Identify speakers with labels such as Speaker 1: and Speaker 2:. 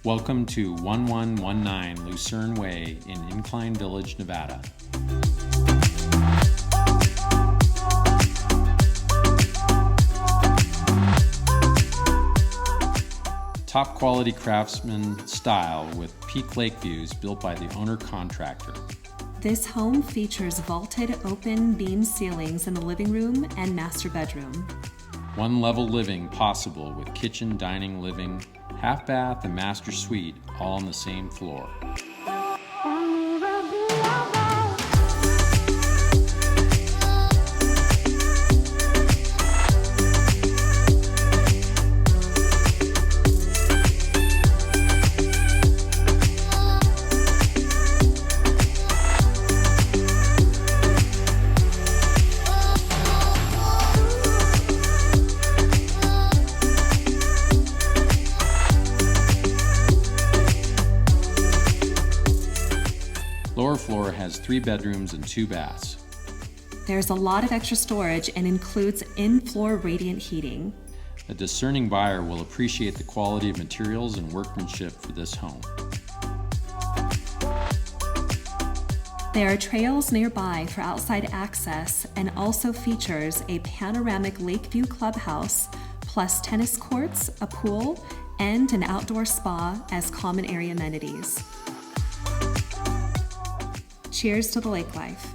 Speaker 1: Welcome to 1119 Lucerne Way in Incline Village, Nevada. Top quality craftsman style with peak lake views built by the owner contractor.
Speaker 2: This home features vaulted open beam ceilings in the living room and master bedroom.
Speaker 1: One level living possible with kitchen, dining, living, half bath, and master suite all on the same floor. Lower floor has 3 bedrooms and 2 baths.
Speaker 2: There's a lot of extra storage and includes in-floor radiant heating.
Speaker 1: A discerning buyer will appreciate the quality of materials and workmanship for this home.
Speaker 2: There are trails nearby for outside access and also features a panoramic lakeview clubhouse, plus tennis courts, a pool, and an outdoor spa as common area amenities. Cheers to the lake life.